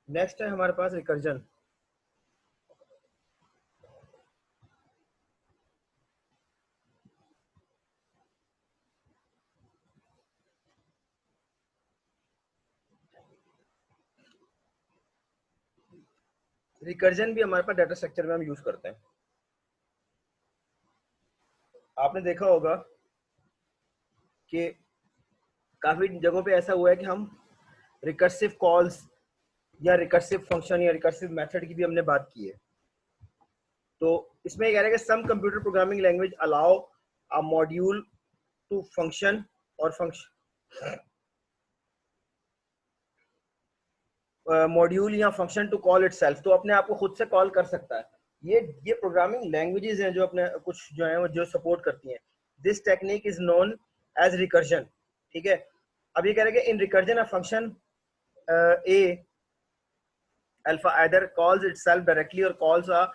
Next है हमारे पास recursion. Recursion भी हमारे पास डाटा स्ट्रक्चर में हम यूज करते हैं। आपने देखा होगा कि काफी जगहों पे ऐसा हुआ है कि हम रिकर्सिव कॉल्स या रिकर्सिव फंक्शन या रिकर्सिव मेथड की भी हमने बात की है। तो इसमें कह रहा है कि some computer programming language allow a module to function और फंक्शन मॉड्यूल या फंक्शन टू कॉल इटसेल्फ, तो अपने आप को खुद से कॉल कर सकता है। ये प्रोग्रामिंग लैंग्वेजेस हैं जो अपने कुछ जो है वो जो सपोर्ट करती हैं। This technique is known as recursion. ठीक है, अब ये कह रहे हैं कि in recursion a function A alpha either calls itself directly or calls a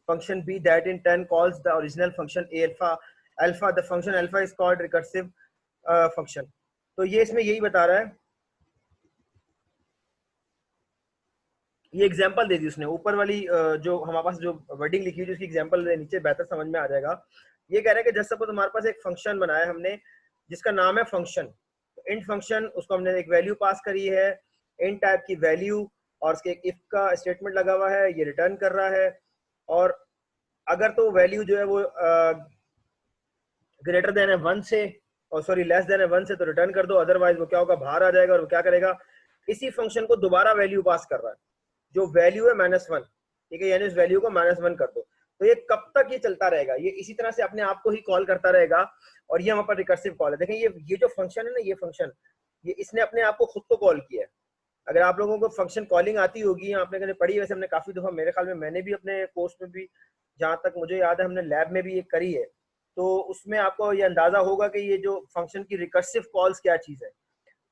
function b that in turn calls the original function a alpha the function alpha is called recursive function। तो ये इसमें यही बता रहा है, ये example दे दी उसने ऊपर वाली जो हमारे पास जो वर्डिंग लिखी हुई उसकी एग्जांपल नीचे बेहतर समझ में आ जाएगा। ये कह रहा है कि जैसे सपोज हमारे पास एक फंक्शन बनाया हमने जिसका नाम है फंक्शन। तो इंट फंक्शन, उसको हमने एक वैल्यू पास करी है, इंट टाइप की वैल्यू, और उसके एक इफ का स्टेटमेंट लगा हुआ है, ये रिटर्न कर रहा है। और अगर तो वैल्यू जो है वो ग्रेटर देन है 1 से, और सॉरी लेस देन है 1 से, तो रिटर्न कर दो, अदरवाइज वो क्या होगा, बाहर आ जाएगा। और वो क्या करेगा, इसी फंक्शन को दोबारा वैल्यू पास कर रहा है, जो वैल्यू है -1। ठीक है, यानी उस वैल्यू को -1 कर दो। तो ये कब तक ये चलता रहेगा, ये इसी तरह से अपने आप को ही कॉल करता रहेगा। और ये हमारे पास रिकर्सिव कॉल है। देखें ये जो फंक्शन है ना, ये फंक्शन, ये इसने अपने आप को खुद को कॉल किया है। अगर आप लोगों को फंक्शन कॉलिंग आती होगी, आपने कभी पढ़ी, वैसे हमने काफी दफा, मेरे ख्याल में मैंने भी अपने कोर्स में भी, जहां तक मुझे याद है, हमने लैब में भी ये करी है। तो उसमें आपको ये अंदाजा होगा कि ये जो फंक्शन की रिकर्सिव कॉल्स क्या चीज है।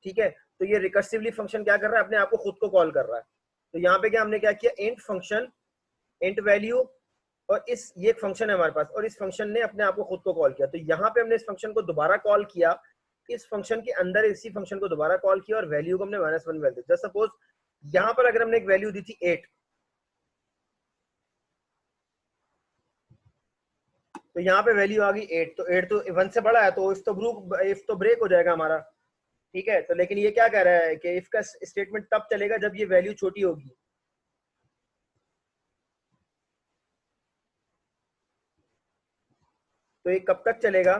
ठीक है, तो ये रिकर्सिवली फंक्शन क्या कर रहा है, अपने आप को खुद को कॉल कर रहा है। तो यहाँ पे क्या हमने क्या किया, इंट फंक्शन, इंट वैल्यू, और इस ये एक फंक्शन है हमारे पास, और इस फंक्शन ने अपने आप को खुद को कॉल किया। तो यहाँ पे हमने इस फंक्शन को दोबारा कॉल किया, इस फंक्शन के अंदर इसी फंक्शन को दोबारा कॉल किया, और वैल्यू को हमने -1 वैल्यू दी। जस्ट सपोज यहाँ पर अगर हमने एक वैल्यू दी थी 8, तो यहाँ पे वैल्यू आ गई 8, तो 8 तो 1 से बड़ा है, तो इफ तो ब्रेक हो जाएगा हमारा। ठीक है, तो लेकिन ये क्या कह रहा है कि इफ का स्टेटमेंट तब चलेगा जब ये वैल्यू छोटी होगी। तो ये कब तक चलेगा,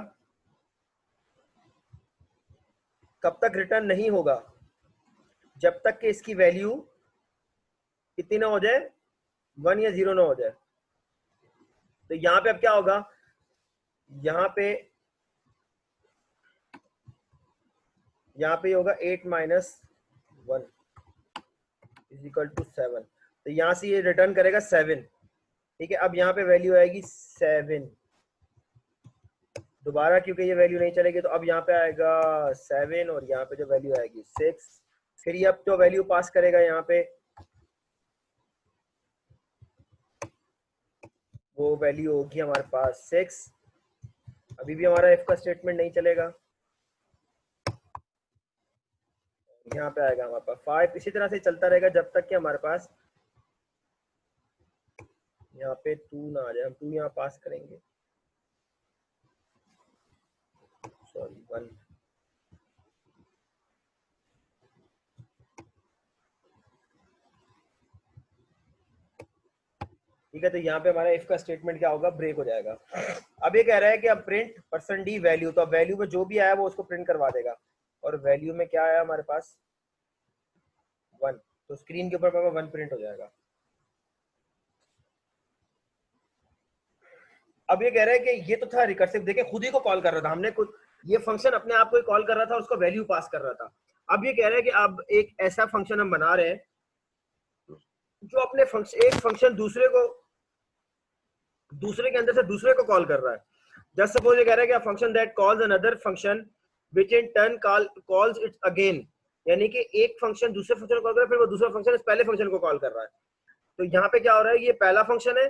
कब तक रिटर्न नहीं होगा, जब तक कि इसकी वैल्यू कितनी ना हो जाए, 1 या 0 ना हो जाए। तो यहाँ पे अब क्या होगा, यहाँ पे होगा 8 - 1 = 7। तो यहाँ से ये रिटर्न करेगा 7। ठीक है, अब यहाँ पे वैल्यू आएगी 7 दोबारा, क्योंकि ये वैल्यू नहीं चलेगी, तो अब यहाँ पे आएगा 7, और यहाँ पे जो वैल्यू आएगी 6। फिर ये अब जो वैल्यू पास करेगा यहाँ पे, वो वैल्यू होगी हमारे पास 6। अभी भी हमारा इफ का स्टेटमेंट नहीं चलेगा, यहाँ पे आएगा हमारे पास 5। इसी तरह से चलता रहेगा जब तक कि हमारे पास यहाँ पे 2 ना आ जाए। हम 2 यहाँ पास करेंगे, सॉरी 1। ठीक है, तो यहाँ पे हमारा इफ का स्टेटमेंट क्या होगा, ब्रेक हो जाएगा। अब ये कह रहा है कि अब प्रिंट %d वैल्यू, तो अब वैल्यू में जो भी आया वो उसको प्रिंट करवा देगा। और वैल्यू में क्या आया हमारे पास, 1, तो स्क्रीन के ऊपर 1 प्रिंट हो जाएगा। अब ये कह रहा है कि ये तो था रिकर्सिव, देखे खुद ही को कॉल कर रहा था, हमने कुछ, ये फंक्शन अपने आप को कॉल कर रहा था, उसको वैल्यू पास कर रहा था। अब ये कह रहा है कि अब एक ऐसा फंक्शन हम बना रहे हैं जो अपने एक फंक्शन दूसरे के अंदर से दूसरे को कॉल कर रहा है। जस्ट सपोज ये कह रहा है कि function that calls another function which in turn calls it again, यानी कि एक फंक्शन दूसरे फंक्शन को कॉल कर रहा है, फिर वो दूसरा फंक्शन इस पहले फंक्शन को कॉल कर रहा है। तो यहाँ पे क्या हो रहा है, ये पहला फंक्शन है,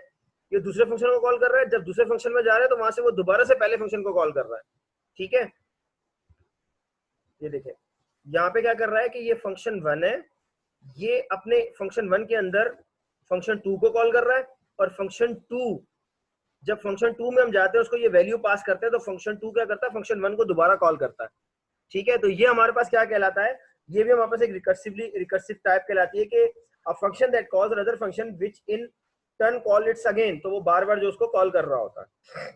ये दूसरे फंक्शन को कॉल कर रहा है, जब दूसरे फंक्शन में जा रहा है तो वहां से वो दोबारा से पहले फंक्शन को कॉल कर रहा है। ठीक है, ये देखें यहाँ पे क्या कर रहा है कि ये फंक्शन 1 है, ये अपने फंक्शन 1 के अंदर फंक्शन 2 को कॉल कर रहा है, और फंक्शन 2 जब फंक्शन 2 में हम जाते हैं उसको ये वैल्यू पास करते हैं तो फंक्शन 2 क्या करता है, फंक्शन 1 को दोबारा कॉल करता है। ठीक है, तो ये हमारे पास क्या कहलाता है, ये भी हमारे पास एक रिकर्सिव टाइप कहलाती है कि a function that calls another function which in turn call it's again, तो वो बार बार जो उसको कॉल कर रहा होता है।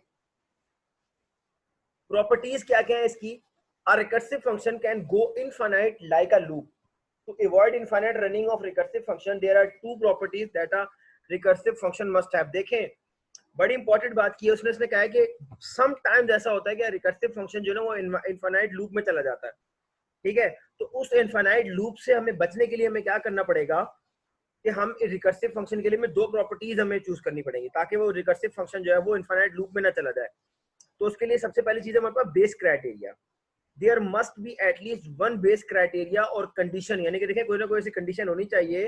प्रॉपर्टीज क्या क्या है इसकी, a recursive function can go infinite like a loop. To avoid infinite running of recursive function, there are two properties that a recursive function must have. देखें बड़ी इंपॉर्टेंट बात की है उसने, इसने कहा है कि सम टाइम्स ऐसा होता है कि रिकर्सिव फंक्शन जो है ना वो इनफाइनाइट लूप में चला जाता है। ठीक है, तो उस इनफाइनाइट लूप से हमें बचने के लिए हमें क्या करना पड़ेगा कि हम रिकर्सिव फंक्शन के लिए में दो प्रॉपर्टीज हमें चूज करनी पड़ेगी ताकि वो रिकर्सिव फंक्शन जो है वो इनफाइनाइट लूप में ना चला जाए। तो उसके लिए सबसे पहली चीज हमारे पास base criteria, there must be at least one base criteria और कंडीशन, यानी कि देखें कोई ना कोई ऐसी कंडीशन होनी चाहिए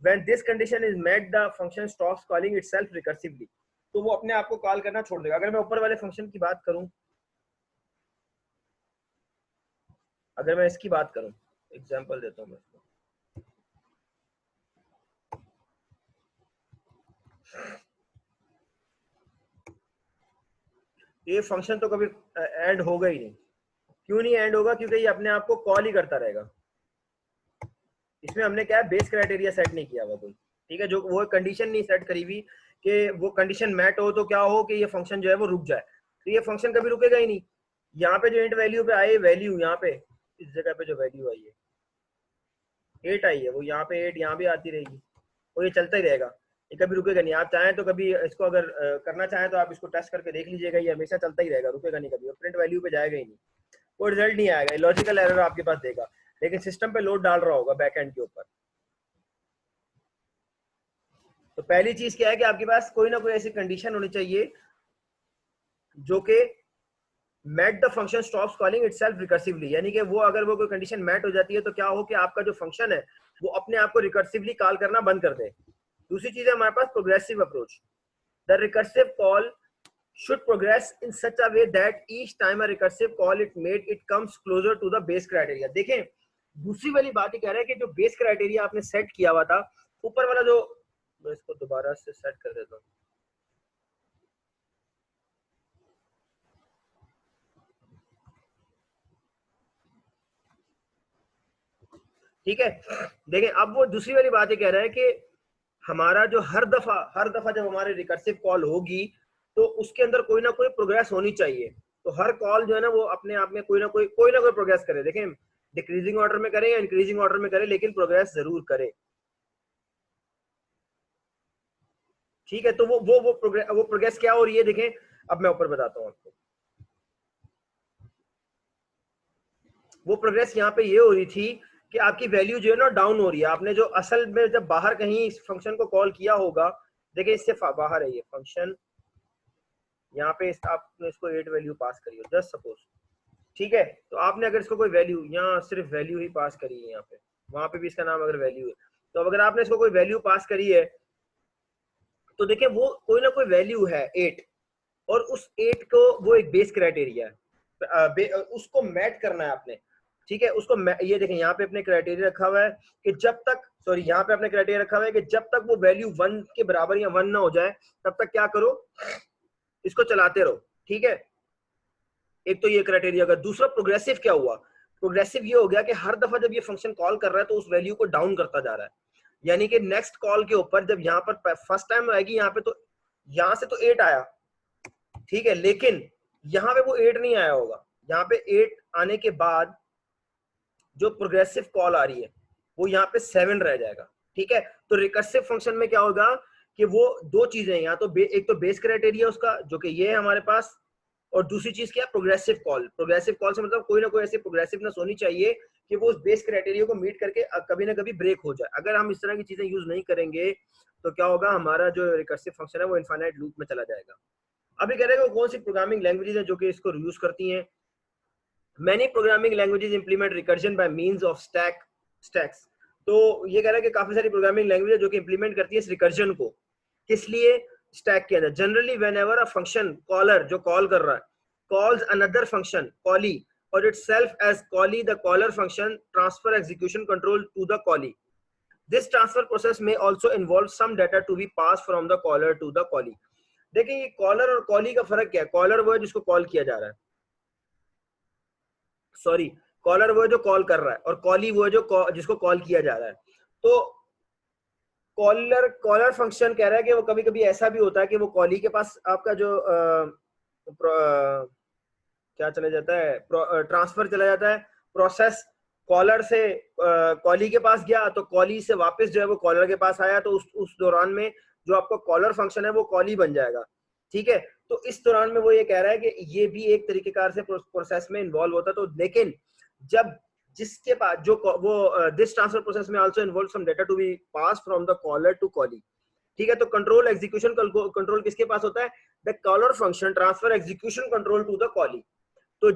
when this condition is met the function stops calling itself recursively, तो वो अपने आप को कॉल करना छोड़ देगा। अगर मैं ऊपर वाले फंक्शन की बात करूं, अगर मैं इसकी बात करूं, एग्जांपल देता हूं मैं इसको, ये फंक्शन तो कभी एंड होगा ही नहीं। क्यों नहीं एंड होगा, क्योंकि ये अपने आप को कॉल ही करता रहेगा। इसमें हमने क्या है, बेस क्राइटेरिया सेट नहीं किया हुआ कोई। ठीक है, जो वो कंडीशन नहीं सेट करी हुई कि वो कंडीशन मैट हो तो क्या हो कि ये फंक्शन जो है वो रुक जाए, तो ये फंक्शन कभी रुकेगा ही नहीं। यहाँ पे जो इंट वैल्यू पे आई वैल्यू, यहाँ पे इस जगह पे जो वैल्यू आई है 8 आई है, वो यहाँ पे 8 यहाँ भी आती रहेगी, और ये चलता ही रहेगा, ये कभी रुकेगा नहीं। आप चाहें तो कभी इसको अगर करना चाहें तो आप इसको टेस्ट करके देख लीजिएगा, ये हमेशा चलता ही रहेगा, रुकेगा नहीं कभी, प्रिंट वैल्यू पे जाएगा ही नहीं, कोई रिजल्ट नहीं आएगा, लॉजिकल एरर आपके पास देगा, लेकिन सिस्टम पे लोड डाल रहा होगा बैक एंड के ऊपर। तो पहली चीज क्या है कि आपके पास कोई ना कोई ऐसी कंडीशन होनी चाहिए जो कि met the function stops calling itself recursively, यानी कि वो अगर वो कोई कंडीशन मेट हो जाती है तो क्या हो कि आपका जो फंक्शन है वो अपने आप को रिकर्सिवली कॉल करना बंद कर दे। दूसरी चीज है हमारे पास progressive approach, the recursive call should progress in such a way that each time a recursive call it made it comes closer to the base criteria। देखें दूसरी वाली बात ही कह रहा है कि जो बेस क्राइटेरिया आपने सेट किया हुआ था, ऊपर वाला जो, मैं इसको दोबारा से सेट कर देता हूँ, ठीक है। देखें अब वो दूसरी वाली बात ही कह रहा है कि हमारा जो हर दफा जब हमारी रिकर्सिव कॉल होगी तो उसके अंदर कोई ना कोई प्रोग्रेस होनी चाहिए। तो हर कॉल जो है ना वो अपने आप में कोई ना कोई प्रोग्रेस करे। देखें डिक्रीजिंग ऑर्डर में करे या इंक्रीजिंग ऑर्डर में करे, लेकिन प्रोग्रेस जरूर करे। ठीक है, तो वो प्रोग्रेस क्या हो रही है, देखें अब मैं ऊपर बताता हूँ आपको। वो प्रोग्रेस यहाँ पे ये हो रही थी कि आपकी वैल्यू जो है ना डाउन हो रही है। आपने जो असल में जब बाहर कहीं इस फंक्शन को कॉल किया होगा, देखिए इससे बाहर है ये फंक्शन, यहाँ पे आपने इसको 8 वैल्यू पास करी हो जस्ट सपोज, ठीक है। तो आपने अगर इसको कोई वैल्यू, यहाँ सिर्फ वैल्यू ही पास करी है, यहाँ पे वहां पे भी इसका नाम अगर वैल्यू है, तो अगर आपने इसको कोई वैल्यू पास करी है तो देखिए वो कोई ना कोई वैल्यू है 8, और उस 8 को वो एक बेस क्राइटेरिया है, उसको मैट करना है आपने। ठीक है, उसको ये देखें यहाँ पे अपने क्राइटेरिया रखा हुआ है कि जब तक, सॉरी यहाँ पे अपने क्राइटेरिया रखा हुआ है कि जब तक वो वैल्यू 1 के बराबर या 1 ना हो जाए तब तक क्या करो, इसको चलाते रहो। ठीक है, एक तो ये क्राइटेरिया का। दूसरा प्रोग्रेसिव क्या हुआ, प्रोग्रेसिव ये हो गया कि हर दफा जब ये फंक्शन कॉल कर रहा है तो उस वैल्यू को डाउन करता जा रहा है, यानी कि नेक्स्ट कॉल के ऊपर जब यहाँ पर फर्स्ट टाइम आएगी यहाँ पे, तो यहाँ से तो 8 आया, ठीक है, लेकिन यहाँ पे वो 8 नहीं आया होगा। यहाँ पे 8 आने के बाद जो प्रोग्रेसिव कॉल आ रही है वो यहाँ पे 7 रह जाएगा। ठीक है, तो रिकर्सिव फंक्शन में क्या होगा कि वो दो चीजें, यहाँ तो एक तो बेस क्राइटेरिया उसका जो कि ये है हमारे पास, और दूसरी चीज क्या है, प्रोग्रेसिव कॉल। प्रोग्रेसिव कॉल से मतलब कोई ना कोई ऐसी प्रोग्रेसिवनेस होनी चाहिए कि वो उस बेस क्राइटेरिया को मीट करके कभी ना कभी ब्रेक हो जाए। अगर हम इस तरह की चीजें यूज नहीं करेंगे तो क्या होगा, हमारा जो रिकर्सिव फंक्शन है वो इनफाइनाइट लूप में चला जाएगा। अभी कह रहे हैं कौन सी प्रोग्रामिंग लैंग्वेजेस है जो कि इसको यूज करती हैं। Many programming languages implement recursion by means of stacks। तो ये कह रहा है कि काफी सारी प्रोग्रामिंग लैंग्वेज जो कि इंप्लीमेंट करती है इस रिकर्जन को, किस लिए, स्टैक के अंदर। Generally whenever a function caller जो कॉल कर रहा है calls another function callee or itself as callee, the caller function transfer execution control to the callee. This transfer process may also involve some data to be passed from the caller to the callee. देखिए ये collar और कॉली का फर्क क्या है? Collar वो है जिसको कॉल किया जा रहा है, सॉरी, कॉलर वो है जो कॉल कर रहा है, और कॉली वो है जो जिसको कॉल किया जा रहा है. तो कॉलर फंक्शन कह रहा है कि वो कभी कभी ऐसा भी होता है कि वो कॉली के पास आपका जो क्या चला जाता है, ट्रांसफर चला जाता है, प्रोसेस कॉलर से कॉली के पास गया, तो कॉली से वापस जो है वो कॉलर के पास आया, तो उस दौरान में जो आपका कॉलर फंक्शन है वो कॉली बन जाएगा. ठीक है, तो इस दौरान में वो ये कह रहा है कि ये भी एक तरीकेकार से प्रोसेस में इन्वॉल्व होता है. तो लेकिन जब जिसके पास जो वो दिस ट्रांसफर प्रोसेस में also involve some data to be pass from the caller to callee. ठीक है, तो कंट्रोल एग्जीक्यूशन कंट्रोल किसके पास होता है? The caller function transfer execution control to the callee. तो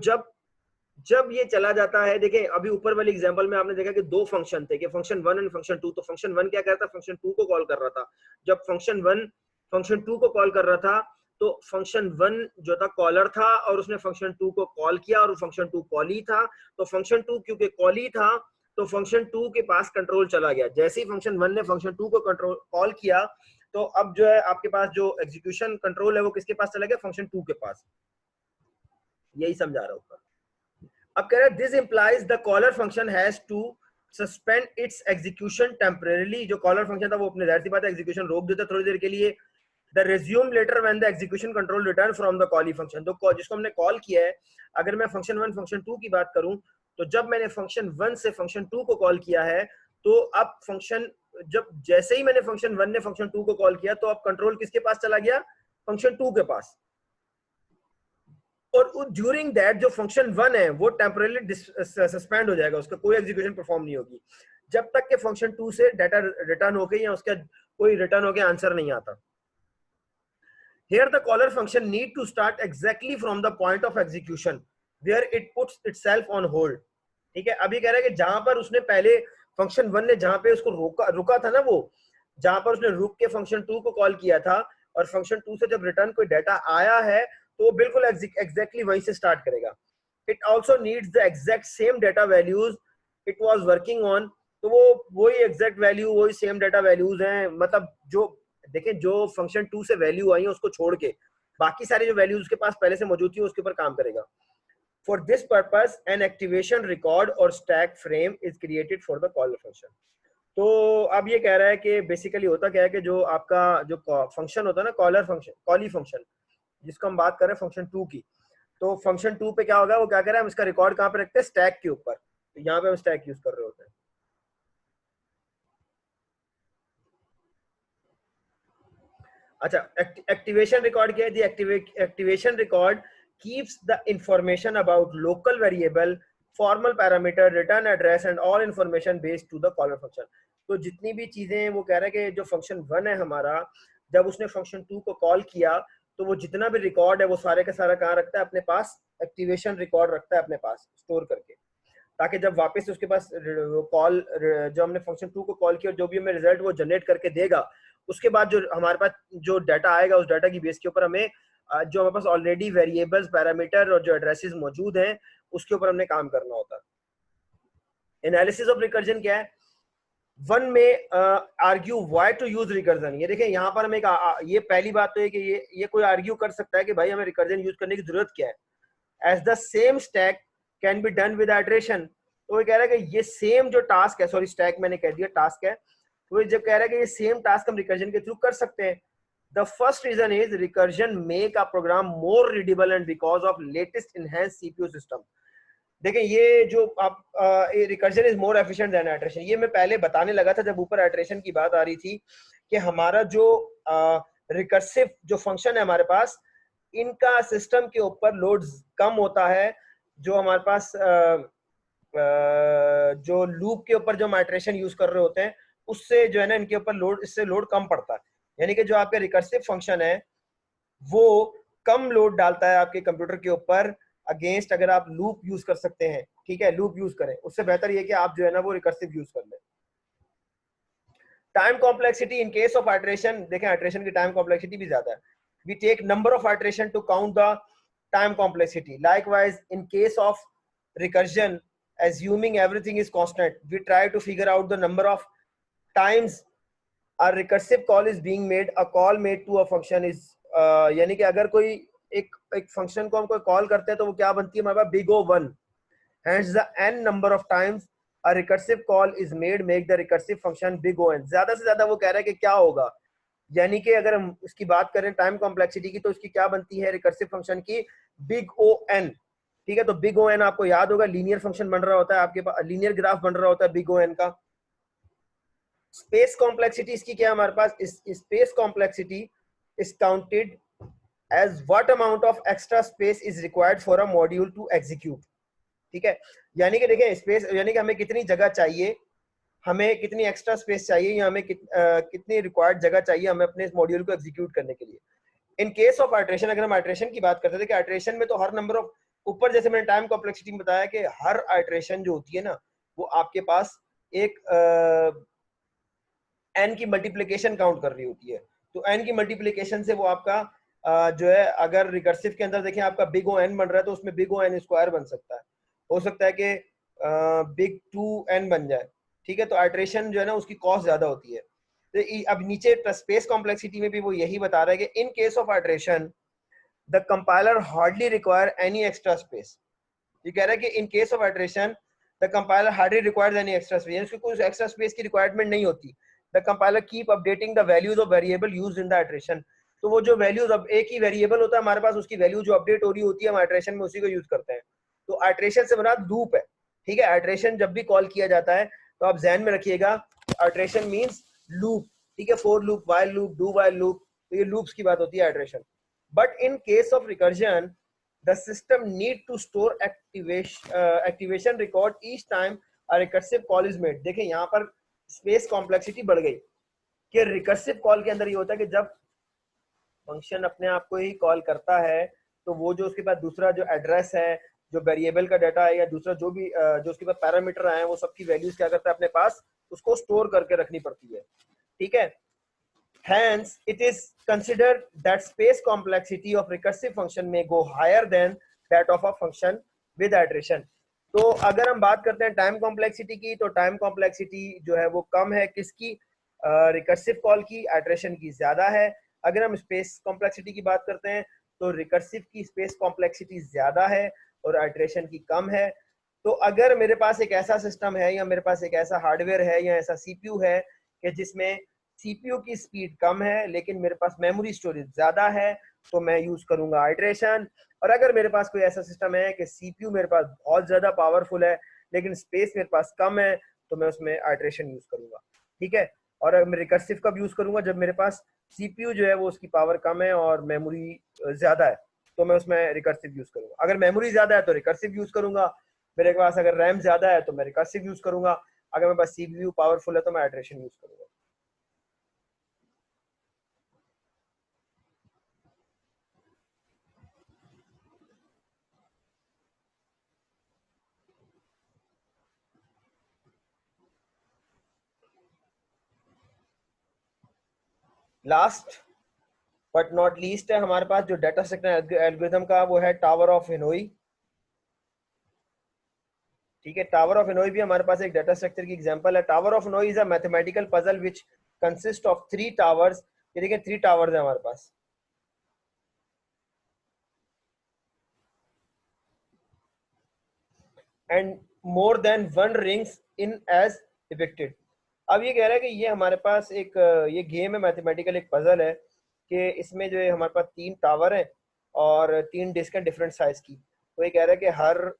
जब ये चला जाता है, देखिए अभी ऊपर वाले एग्जांपल में आपने देखा कि दो फंक्शन थे, कि फंक्शन 1 एंड फंक्शन 2. तो फंक्शन 1 क्या करता है? फंक्शन 2 को कॉल कर रहा था. जब फंक्शन 1 फंक्शन 2 को कॉल कर रहा था, तो फंक्शन 1 जो था कॉलर था, और उसने फंक्शन 2 को कॉल किया, और फंक्शन 2 कॉली था. तो फंक्शन 2 क्योंकि कॉली था, तो फंक्शन 2 के पास कंट्रोल चला गया. जैसे ही फंक्शन 1 ने फंक्शन 2 को कंट्रोल कॉल किया, तो अब जो है आपके पास जो एग्जीक्यूशन कंट्रोल है वो किसके पास चला गया? फंक्शन 2 के पास. यही समझा रहा हूँ. अब कह रहा है this implies the caller function has to suspend its execution temporarily. जो कॉलर फंक्शन था वो अपने जाहिर सी बात है एग्जीक्यूशन रोक देता थोड़ी देर के लिए. The resume later when the execution control return from the callee function. तो जिसको हमने कॉल किया है, अगर मैं फंक्शन 1 फंक्शन 2 की बात करूं, तो जब मैंने फंक्शन 1 से फंक्शन 2 को कॉल किया है, तो अब फंक्शन जब जैसे ही मैंने फंक्शन 1 ने फंक्शन 2 को कॉल किया, तो अब कंट्रोल किसके पास चला गया? फंक्शन 2 के पास. और ड्यूरिंग दैट जो फंक्शन 1 है वो टेम्परेली सस्पेंड हो जाएगा, उसका कोई एग्जीक्यूशन परफॉर्म नहीं होगी जब तक कि फंक्शन 2 से डाटा रिटर्न होके या उसका कोई रिटर्न होके आंसर नहीं आता. Here the caller function need to start exactly from the point of execution where it puts itself on hold. ठीक है, अभी कह रहा है कि जहां पर उसने पहले फंक्शन 1 ने जहां पे उसको रुका था ना, वो जहां पर उसने रुक के फंक्शन 2 को कॉल किया था, और फंक्शन 2 से जब रिटर्न कोई डाटा आया है, तो वो बिल्कुल एग्जैक्टली वहीं से स्टार्ट करेगा. It also needs the exact same data values it was working on. तो वो वही एग्जैक्ट वैल्यू, वही सेम डाटा वैल्यूज हैं. मतलब जो देखें, जो फंक्शन 2 से वैल्यू आई है उसको छोड़ के बाकी सारी जो वैल्यूज उसके पास पहले से मौजूद थी उसके ऊपर काम करेगा. For this purpose an activation record और stack frame is created for the caller function. तो अब ये कह रहा है कि बेसिकली होता क्या है कि जो आपका जो फंक्शन होता है ना, कॉलर फंक्शन, कॉली फंक्शन, जिसको हम बात कर रहे हैं फंक्शन 2 की, तो फंक्शन 2 पे क्या होगा, वो क्या कर रहा है, हम इसका रिकॉर्ड कहाँ पे रखते हैं? स्टैक के ऊपर. तो यहाँ पे हम स्टैक यूज कर रहे होते हैं. अच्छा, एक्टिवेशन रिकॉर्ड क्या है? The activation record keeps the information about local variable, formal parameter, return address and all information based to the caller function. तो जितनी भी चीजें, वो कह रहा है कि जो फंक्शन 1 है हमारा, जब उसने फंक्शन 2 को कॉल किया, तो वो जितना भी रिकॉर्ड है वो सारे का सारा कहाँ रखता है? अपने पास एक्टिवेशन रिकॉर्ड रखता है अपने पास स्टोर करके, ताकि जब वापस उसके पास कॉल, जो हमने फंक्शन 2 को कॉल किया, जो भी हमें रिजल्ट वो जनरेट करके देगा, उसके बाद जो हमारे पास जो डाटा आएगा, उस डाटा की बेस के ऊपर हमें जो हमारे पास ऑलरेडी वेरिएबल्स, पैरामीटर और जो एड्रेसेस मौजूद हैं, उसके ऊपर हमने काम करना होता है. एनालिसिस ऑफ रिकर्जन क्या है? 1 में argue why to use recursion. ये देखें, यहाँ पर हम एक ये पहली बात तो है कि ये कोई आर्ग्यू कर सकता है कि भाई हमें रिकर्जन यूज करने की जरूरत क्या है. As the same stack can be done with iteration. तो ये कह रहा है कि ये सेम जो टास्क है, सॉरी स्टैक मैंने कह दिया, टास्क है, तो जब कह रहा है कि ये सेम टास्क हम रिकर्जन के थ्रू कर सकते हैं. The first reason is recursion make a program more readable and because of latest enhanced CPU system. देखिए, ये जो आप recursion is more efficient than iteration, ये मैं पहले बताने लगा था जब ऊपर इटरेशन की बात आ रही थी, कि हमारा जो रिकर्सिव जो फंक्शन है हमारे पास, इनका सिस्टम के ऊपर लोड कम होता है. जो हमारे पास जो लूप के ऊपर जो हम इटरेशन यूज कर रहे होते हैं, उससे जो है ना इनके ऊपर लोड, इससे लोड कम पड़ता है. यानी कि जो आपका रिकर्सिव फंक्शन है वो कम लोड डालता है आपके कंप्यूटर के ऊपर अगेंस्ट अगर आप लूप यूज कर सकते हैं. ठीक है, लूप यूज करें, उससे बेहतर ये कि आप जो है ना वो रिकर्सिव यूज कर लें. Time complexity in case of iteration, देखें आइटरेशन की टाइम कॉम्प्लेक्सिटी भी ज्यादा है. We take number of iteration to count the time complexity. Likewise in case of recursion, assuming everything is constant, we try to figure out the number of times a recursive call is being made. A call made to a function is यानी कि अगर कोई एक function को हम कोई call करते हैं तो वो क्या बनती है हमारे पास, big O1. Hence the n number of times a recursive call is made make the recursive function big O n. ज्यादा से ज्यादा वो कह रहा है कि क्या होगा, यानी कि अगर हम इसकी बात करें टाइम कॉम्प्लेक्सिटी की तो इसकी क्या बनती है रिकर्सिव फंक्शन की, बिग ओ एन. ठीक है, तो बिग ओ एन आपको याद होगा लीनियर फंक्शन बन रहा होता है, आपके पास लीनियर ग्राफ बन रहा होता है बिग ओ एन का. स्पेस कॉम्प्लेक्सिटी इसकी क्या है हमारे पास, space complexity is counted as what amount of extra space is required for a module to execute. ठीक है, यानी कि देखिए स्पेस यानी कि हमें कितनी जगह चाहिए, हमें कितनी एक्स्ट्रा स्पेस चाहिए या हमें कितनी रिक्वायर्ड जगह चाहिए हमें अपने इस मॉड्यूल को एग्जीक्यूट करने के लिए. इन केस ऑफ आइटरेशन, अगर हम आइटरेशन की बात करते थे कि आइटरेशन में तो हर नंबर ऑफ, ऊपर जैसे मैंने टाइम कॉम्प्लेक्सिटी में बताया कि हर आइटरेशन जो होती है ना वो आपके पास एक एन की मल्टीप्लिकेशन काउंट कर रही होती है. तो एन की मल्टीप्लिकेशन से वो आपका जो है, अगर रिकर्सिव के अंदर देखें आपका बिग ओ एन बन रहा है तो उसमें बिग ओ एन स्क्वायर बन सकता है, हो सकता है कि बिग 2n बन जाए. ठीक है, तो आइटरेशन जो है ना उसकी कॉस्ट ज्यादा होती है. तो अब नीचे स्पेस कॉम्प्लेक्सिटी में भी वो यही बता रहा है कि इन case of iteration the compiler hardly require any extra space. ये कह रहा है कि इन case of iteration the compiler hardly requires any extra space, उसकी कोई एक्स्ट्रा स्पेस की रिक्वायरमेंट नहीं होती. The compiler keep updating the values of variable used in the iteration. तो वो जो वैल्यूज, अब एक ही वेरिएबल होता है हमारे पास, उसकी वैल्यू जो अपडेट हो रही होती है हम आइटरेशन में उसी को यूज करते हैं. तो आइटरेशन से बना लूप है. ठीक है, आइटरेशन जब भी कॉल किया जाता है तो आप ध्यान में रखिएगा आइटरेशन मींस लूप. ठीक है, for loop, while loop, do while loop, तो ये लूप्स की बात होती है iteration. But in case of recursion the system need to store activation record each time a recursive call is made. देखें यहाँ पर स्पेस कॉम्प्लेक्सिटी बढ़ गई कि रिकर्सिव कॉल के अंदर ये होता है कि जब फंक्शन अपने आप को ही कॉल करता है तो वो जो उसके पास दूसरा जो एड्रेस है, जो वेरिएबल का डाटा है या दूसरा जो भी जो उसके पास पैरामीटर आए हैं वो सबकी वैल्यूज क्या करता है अपने पास, उसको स्टोर करके रखनी पड़ती है. ठीक है, hence it is considered that space complexity of recursive function may go higher than that of a function with iteration. तो अगर हम बात करते हैं टाइम कॉम्प्लेक्सिटी की, तो टाइम कॉम्प्लेक्सिटी जो है वो कम है किसकी, रिकर्सिव कॉल की, आइटरेशन की ज्यादा है. अगर हम स्पेस कॉम्प्लेक्सिटी की बात करते हैं तो रिकर्सिव की स्पेस कॉम्प्लेक्सिटी ज्यादा है और आइटरेशन की कम है. तो अगर मेरे पास एक ऐसा सिस्टम है या मेरे पास एक ऐसा हार्डवेयर है या ऐसा सीपीयू है कि जिसमें सीपीयू की स्पीड कम है लेकिन मेरे पास मेमोरी स्टोरेज ज्यादा है, तो मैं यूज करूंगा आइटरेशन. और अगर मेरे पास कोई ऐसा सिस्टम है कि सीपीयू मेरे पास बहुत ज्यादा पावरफुल है लेकिन स्पेस मेरे पास कम है, तो मैं उसमें आइटरेशन यूज करूंगा. ठीक है, और अगर मैं रिकर्सिव कब यूज करूंगा, जब मेरे पास सीपीयू जो है वो उसकी पावर कम है और मेमोरी ज्यादा है, तो मैं उसमें रिकर्सिव यूज करूंगा. अगर मेमोरी ज्यादा है तो रिकर्सिव यूज करूंगा, मेरे पास अगर रैम ज्यादा है तो मैं रिकर्सिव यूज करूंगा, अगर मेरे पास सीपीयू पावरफुल है तो मैं आइटरेशन यूज करूंगा. लास्ट बट नॉट लीस्ट है हमारे पास जो डाटा स्ट्रक्चर एल्गोरिथम का, वो है टावर ऑफ हेनोई. ठीक है, टावर ऑफ हेनोई भी हमारे पास एक डाटा स्ट्रक्चर की एग्जांपल है. Tower of Hanoi is a mathematical puzzle which consist of 3 towers. ये देखिए 3 टावर्स है हमारे पास, and more than 1 rings in as depicted. अब ये कह रहा है कि ये हमारे पास एक ये गेम है, मैथमेटिकल एक पजल है कि इसमें जो है हमारे पास 3 टावर हैं और 3 डिस्क हैं डिफरेंट साइज की. तो ये कह रहा है कि हर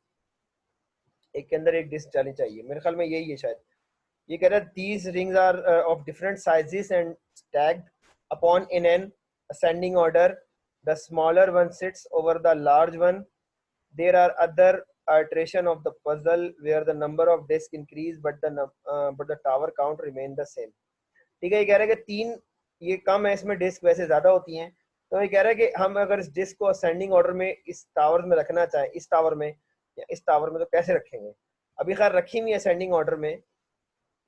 एक के अंदर एक डिस्क जानी चाहिए, मेरे ख्याल में यही है शायद. ये कह रहा है these rings are of different sizes and stacked upon in an ascending order. The smaller one sits over the large one. There are other iteration of the puzzle where the number of discs increase but the tower count remain the same. ठीक है, ये कह रहा है कि 3 ये कम है, इसमें डिस्क वैसे ज्यादा होती हैं. तो ये कह रहा है कि हम अगर इस डिस्क को असेंडिंग ऑर्डर में इस टावर में रखना चाहें, इस टावर में या इस टावर में, तो कैसे रखेंगे. अभी खैर रखी हुई है असेंडिंग ऑर्डर में,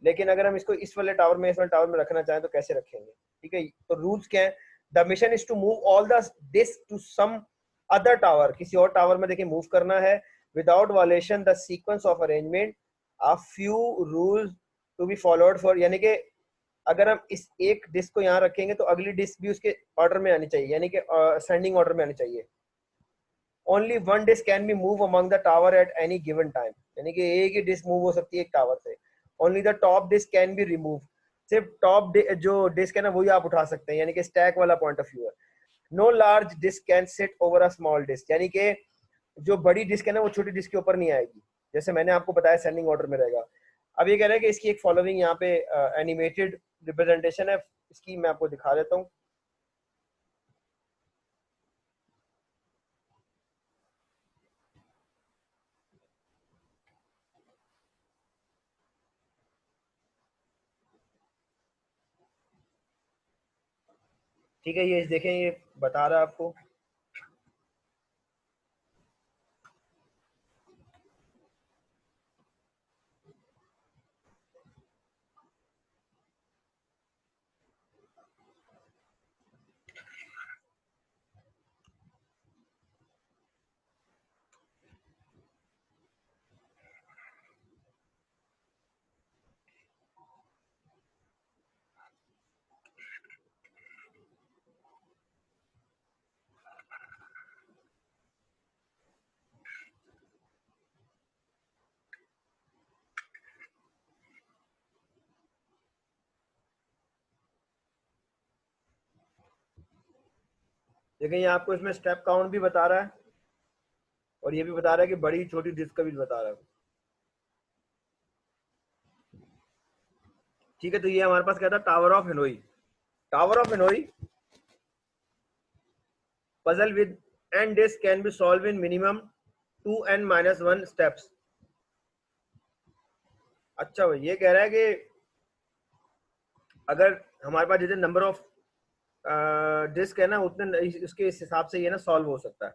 लेकिन अगर हम इसको इस वाले टावर में इस वाले टावर में रखना चाहें तो कैसे रखेंगे. ठीक है, तो रूल्स क्या है, the mission is to move all the disk to some other tower. किसी और टावर में देखिए मूव करना है, without violation the sequence of arrangement a few rules to be followed for, यानी कि अगर हम इस एक डिस्क को यहाँ रखेंगे तो अगली डिस्क भी उसके ऑर्डर में आनी चाहिए, यानी कि असेंडिंग ऑर्डर में आनी चाहिए। Only one disc can be move among the tower at any given time, यानी कि एक ही डिस्क मूव हो सकती है एक टावर से। Only the top disc can be remove, सिर्फ टॉप जो डिस्क है ना वही आप उठा सकते हैं, यानी कि स्टैक वाला पॉइंट ऑफ व्यू है। No large disk can sit over a small disk, यानी कि जो बड़ी डिस्क है ना वो छोटी डिस्क के ऊपर नहीं आएगी, जैसे मैंने आपको बताया सेंडिंग ऑर्डर में रहेगा। अब ये कह रहा है कि इसकी एक फॉलोइंग यहाँ पे एनिमेटेड रिप्रेजेंटेशन है, इसकी मैं आपको दिखा देता हूँ। ठीक है, ये देखें, ये बता रहा है आपको। देखें, ये आपको इसमें स्टेप काउंट भी बता रहा है और ये भी बता रहा है कि बड़ी छोटी डिस्क का भी बता रहा है। ठीक है, तो ये हमारे पास क्या था, tower of Hanoi. Tower of Hanoi puzzle with n disks can be solved in minimum 2n-1 steps। अच्छा भाई, ये कह रहा है कि अगर हमारे पास जितने नंबर ऑफ डिस्क है ना उतने उसके इस हिसाब से ये ना सॉल्व हो सकता है।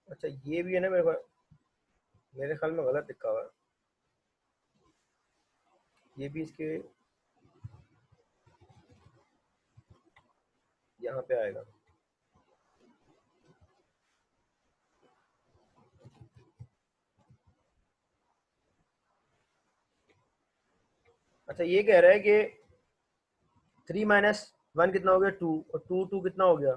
अच्छा, ये भी है ना, मेरे ख्याल में गलत लिखा हुआ है, ये भी इसके यहाँ पे आएगा। अच्छा, ये कह रहा है कि 3-1 कितना हो गया, 2, और 2 कितना हो गया,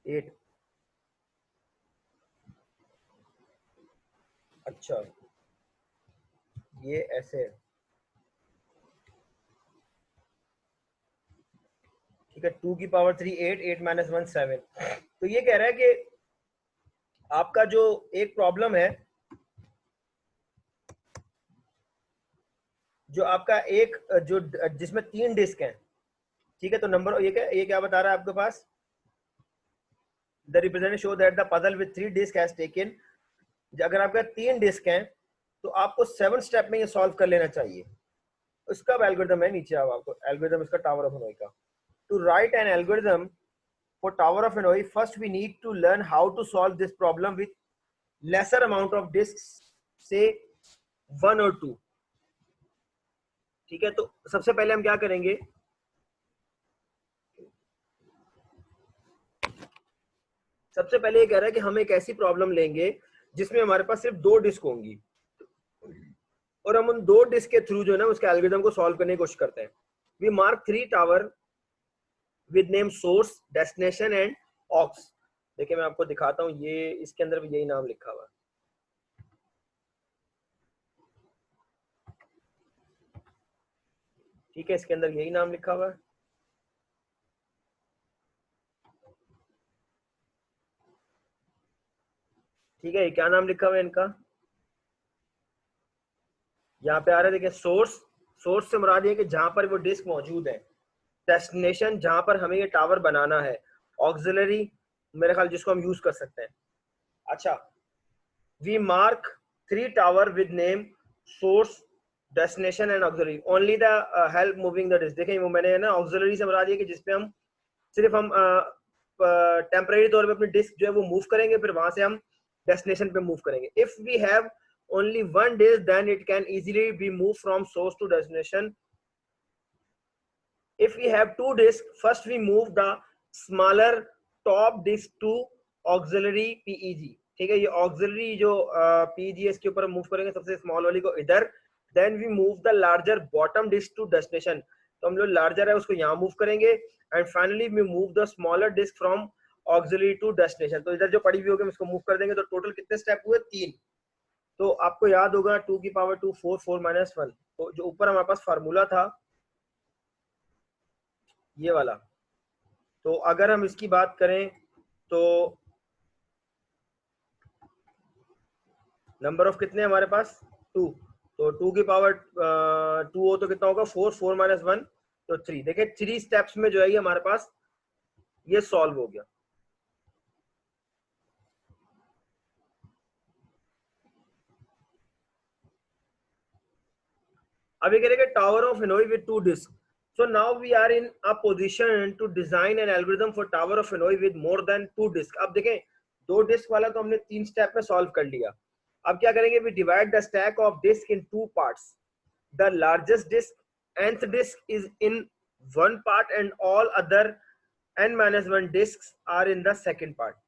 8। अच्छा, ये ऐसे है। ठीक है, 2 की पावर 3 8, 8-1 7। तो ये कह रहा है कि आपका जो एक प्रॉब्लम है, जो आपका एक जो जिसमें 3 डिस्क हैं, ठीक है, तो नंबर ये क्या बता रहा है आपके पास, the representation show that the puzzle with 3 disk has taken, अगर आपका 3 डिस्क हैं तो आपको 7 स्टेप में ये सॉल्व कर लेना चाहिए। इसका एल्गोरिथम है, नीचे आओ, आपको एल्गोरिथम इसका टावर ऑफ हेनोई का। To write an algorithm for tower of Hanoi first we need to learn how to solve this problem with lesser amount of disk, से 1 और 2। ठीक है, तो सबसे पहले हम क्या करेंगे, सबसे पहले ये कह रहा है कि हम एक ऐसी प्रॉब्लम लेंगे जिसमें हमारे पास सिर्फ 2 डिस्क होंगी और हम उन 2 डिस्क के थ्रू जो है ना उसके एल्गोरिथम को सॉल्व करने की कोशिश करते हैं। We mark 3 tower with name source, destination and aux. देखिए, मैं आपको दिखाता हूँ, ये इसके अंदर भी यही नाम लिखा हुआ है। ठीक है, इसके अंदर यही नाम लिखा हुआ है। ठीक है, ये क्या नाम लिखा हुआ है इनका, यहाँ पे आ रहा है, देखिए, सोर्स। सोर्स से मुराद ये कि जहां पर वो डिस्क मौजूद है। डेस्टिनेशन, जहां पर हमें ये टावर बनाना है। ऑक्सिलरी, मेरे ख्याल जिसको हम यूज कर सकते हैं। अच्छा, we mark 3 tower with name source, destination and auxiliary, only the help moving the disk. देखें, वो मैंने ना ऑक्सिलरी से मुराद ये कि जिसपे हम सिर्फ हम टेम्परेरी तौर पे अपनी डिस्क जो है वो मूव करेंगे, फिर वहां से हम डेस्टिनेशन पे मूव करेंगे। If we have only one disk then it can easily be moved from source to destination if we have two disks, first we move the smaller top disk to auxiliary PEG. ठीक है, ये auxiliary जो PEG है इसके ऊपर move करेंगे सबसे small वाली को इधर, then we move the larger bottom disk to destination. तो हम जो larger है उसको यहाँ मूव करेंगे, and finally we move the smaller disk from auxiliary to destination. तो इधर जो पड़ी हुई होगी हम इसको मूव कर देंगे, तो टोटल कितने स्टेप हुए? 3. तो आपको याद होगा 2 की पावर 2 4 4 माइनस 1, तो जो ऊपर हमारे पास फार्मूला था ये वाला, तो अगर हम इसकी बात करें तो नंबर ऑफ कितने हमारे पास 2, तो 2 की पावर 2 हो तो कितना होगा 4 4 माइनस 1 तो 3. देखिए 3 स्टेप्स में जो है ये हमारे पास ये सॉल्व हो गया. अभी करेंगे tower of Hanoi with 2 disk. So now we are in a position to design an algorithm for tower of Hanoi with more than 2 disk. अब देखें 2 डिस्क वाला तो हमने 3 स्टेप में सॉल्व कर लिया. अब क्या करेंगे? We divide the stack of disk in 2 parts. The largest disk, nth disk is in one part and all other n-1 disks are in the second part.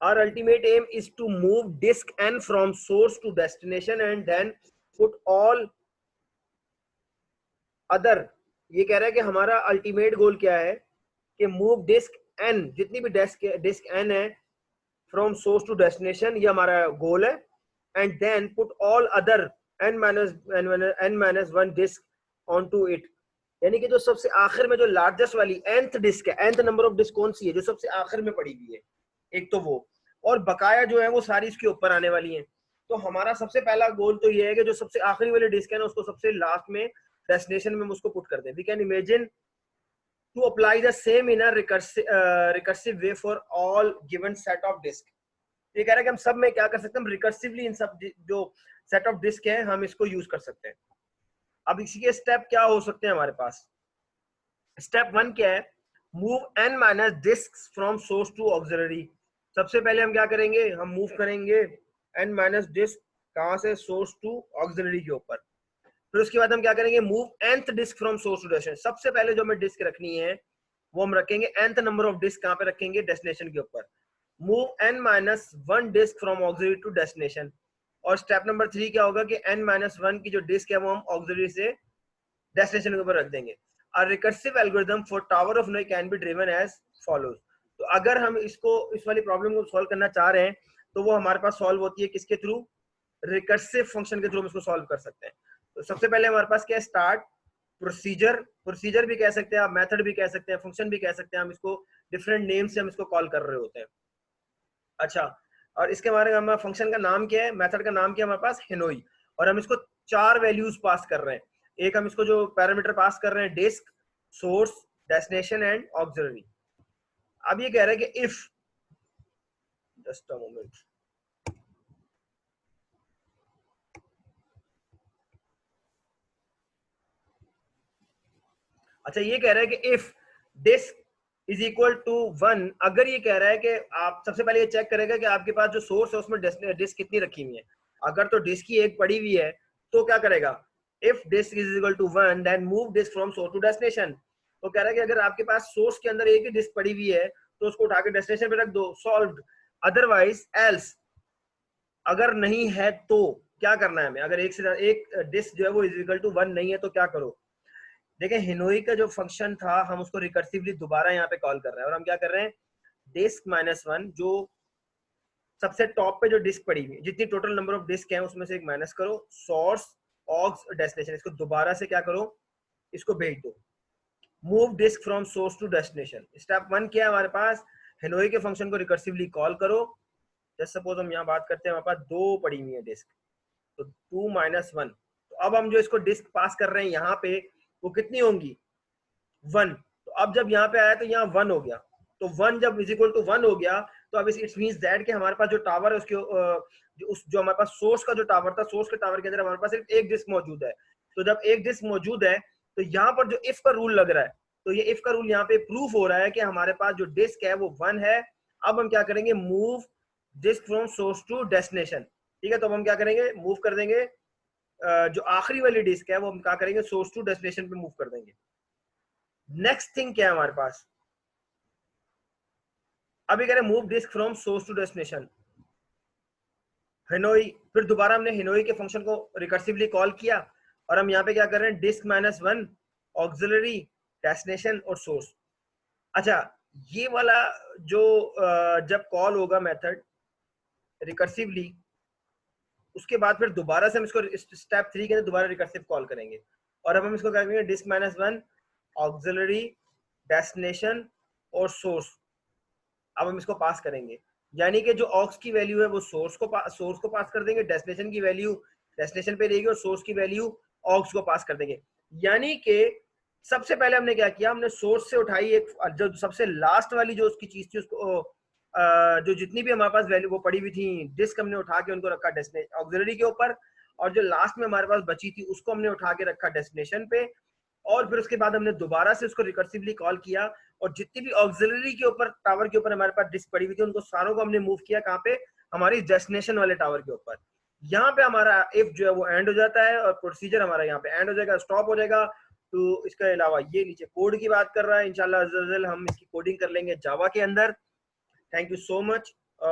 Our ultimate aim is to move disk n from source to destination and then put all other. ये कह रहा है कि हमारा ultimate goal क्या है कि move disc n, जितनी भी डिस्क n है फ्रॉम सोर्स टू डेस्टिनेशन, ये हमारा गोल है, and then put all other n-1 disk on to it. यानी कि जो सबसे आखिर में जो लार्जेस्ट वाली nth डिस्क है, nth नंबर ऑफ डिस्क कौन सी है जो सबसे आखिर में पड़ी हुई है, एक तो वो, और बकाया जो है वो सारी इसके ऊपर आने वाली हैं. तो हमारा सबसे पहला गोल तो ये है कि जो सबसे आखिरी वाली डिस्क है ना उसको सबसे लास्ट में डेस्टिनेशन में उसको पुट कर दें. We can imagine to apply the same in a recursive way for all given set of disk. ये कह रहा है कि हम सब में क्या कर सकते हैं, हम रिकर्सिवली इन सब जो सेट ऑफ डिस्क है हम इसको यूज कर सकते हैं. अब इसी के स्टेप क्या हो सकते हैं हमारे पास? स्टेप 1 क्या है? Move n- disk from source to auxiliary. सबसे पहले हम क्या करेंगे? हम मूव करेंगे n- डिस्क कहां से? सोर्स टू ऑक्सिलरी के ऊपर. फिर उसके बाद हम क्या करेंगे? Move nth disk from source to destination. सबसे पहले जो हमें डिस्क रखनी है वो हम रखेंगे nth नंबर ऑफ डिस्क कहां पे रखेंगे? डेस्टिनेशन के ऊपर. Move n-1 disk from auxiliary to destination. और स्टेप नंबर 3 क्या होगा कि n-1 की जो डिस्क है वो हम ऑक्सिलरी से डेस्टिनेशन के ऊपर रख देंगे. A recursive algorithm for tower of Hanoi can be driven as follows. तो अगर हम इसको इस वाली प्रॉब्लम को सॉल्व करना चाह रहे हैं तो वो हमारे पास सॉल्व होती है किसके थ्रू? रिकर्सिव फंक्शन के थ्रू हम इसको सॉल्व कर सकते हैं. तो सबसे पहले हमारे पास क्या है? स्टार्ट. प्रोसीजर भी कह सकते हैं आप, मेथड भी कह सकते हैं, फंक्शन भी कह सकते हैं, हम इसको डिफरेंट नेम से हम इसको कॉल कर रहे होते हैं. अच्छा, और इसके बारे में फंक्शन का नाम क्या है, मेथड का नाम क्या है हमारे पास? हेनोई. और हम इसको 4 वैल्यूज पास कर रहे हैं. एक हम इसको जो पैरामीटर पास कर रहे हैं disk, source, destination and auxiliary. अब ये कह रहा है कि इफ, जस्ट अ मोमेंट, अच्छा ये कह रहा है कि if disk is equal to 1, अगर ये कह रहा है कि आप सबसे पहले ये चेक करेगा कि आपके पास जो सोर्स है उसमें डिस्क कितनी रखी हुई है. अगर तो डिस्क की एक पड़ी हुई है तो क्या करेगा? If disk is equal to 1 then move disk from source to destination. तो कह रहा है कि अगर आपके पास सोर्स के अंदर एक ही डिस्क पड़ी हुई है तो उसको उठा के डेस्टिनेशन पे रख दो, सॉल्व्ड. अदरवाइज एल्स, अगर नहीं है तो क्या करना है हमें? अगर एक डिस्क जो है वो इज इक्वल टू 1 नहीं है तो क्या करो? देखिए हेनोई का जो फंक्शन था हम उसको रिकर्सिवली दोबारा यहाँ पे कॉल कर रहे हैं, और हम क्या कर रहे हैं? डिस्क -1 जो सबसे टॉप पे जो डिस्क पड़ी हुई है, जितनी टोटल नंबर ऑफ डिस्क है उसमें से एक माइनस करो, सोर्स, ऑक्स, डेस्टिनेशन, इसको दोबारा से क्या करो? इसको भेज दो. Move disk from source to destination. Step 1 क्या है हमारे पास? हेनोई के फंक्शन को रिकर्सिवली कॉल करो. जस्ट सपोज हम यहाँ बात करते हैं, हमारे पास 2 पड़ी हुई है डिस्क, तो 2 - 1. तो अब हम जो इसको डिस्क पास कर रहे हैं यहाँ पे वो कितनी होंगी? 1. तो अब जब यहाँ पे आया तो यहाँ 1 हो गया. तो 1 जब इज इक्वल टू 1 हो गया तो अब इट्स मींस दैट कि हमारे पास जो टावर है उसके जो हमारे पास सोर्स का जो टावर था, सोर्स के टावर के अंदर हमारे पास सिर्फ एक डिस्क मौजूद है. तो जब एक डिस्क मौजूद है तो यहाँ पर जो इफ का रूल लग रहा है, तो ये इफ का रूल यहाँ पे प्रूफ हो रहा है कि हमारे पास जो डिस्क है वो 1 है. अब हम क्या करेंगे? Move disk from source to destination. ठीक है, तो अब हम क्या करेंगे, मूव कर देंगे जो आखिरी वाली डिस्क है वो हम क्या करेंगे, सोर्स टू डेस्टिनेशन पे मूव कर देंगे। नेक्स्ट थिंग क्या है हमारे पास, अभी कह रहे हैं move disk from source to destination Hanoi, फिर दोबारा हमने हिनोई के फंक्शन को रिकर्सिवली कॉल किया और हम यहाँ पे क्या कर रहे हैं, डिस्क -1 ऑक्सिलरी डेस्टिनेशन और सोर्स। अच्छा, ये वाला जो जब कॉल होगा मेथड रिकर्सिवली, उसके बाद फिर दोबारा से हम इसको स्टेप 3 के अंदर दोबारा रिकर्सिव कॉल करेंगे और अब हम इसको क्या करेंगे, डिस्क -1 ऑक्सिलरी डेस्टिनेशन और सोर्स। अब हम इसको पास करेंगे, यानी कि जो ऑक्स की वैल्यू है वो सोर्स को पास कर देंगे, डेस्टिनेशन की वैल्यू डेस्टिनेशन पे रहेगी और सोर्स की वैल्यू ऑक्स को पास कर देंगे। यानी कि सबसे पहले हमने क्या किया, हमने सोर्स से उठाई एक जो सबसे लास्ट वाली जो उसकी चीज थी उसको जो जितनी भी हमारे पास वैल्यू वो पड़ी हुई थी डिस्क, हमने उठा के उनको रखा डेस्टिनेशन ऑक्सिलरी के ऊपर, और जो लास्ट में हमारे पास बची थी उसको हमने उठा के रखा डेस्टिनेशन पे, और फिर उसके बाद हमने दोबारा से उसको रिकर्सिवली कॉल किया और जितनी भी ऑक्सिलरी के ऊपर टावर के ऊपर हमारे पास डिस्क पड़ी हुई थी उनको सारों को हमने मूव किया कहाँ पे, हमारी डेस्टिनेशन वाले टावर के ऊपर। यहाँ पे हमारा इफ जो है वो एंड हो जाता है और प्रोसीजर हमारा यहाँ पे एंड हो जाएगा, स्टॉप हो जाएगा। तो इसके अलावा ये नीचे कोड की बात कर रहा है, इंशाल्लाह हम इसकी कोडिंग कर लेंगे जावा के अंदर। Thank you so much.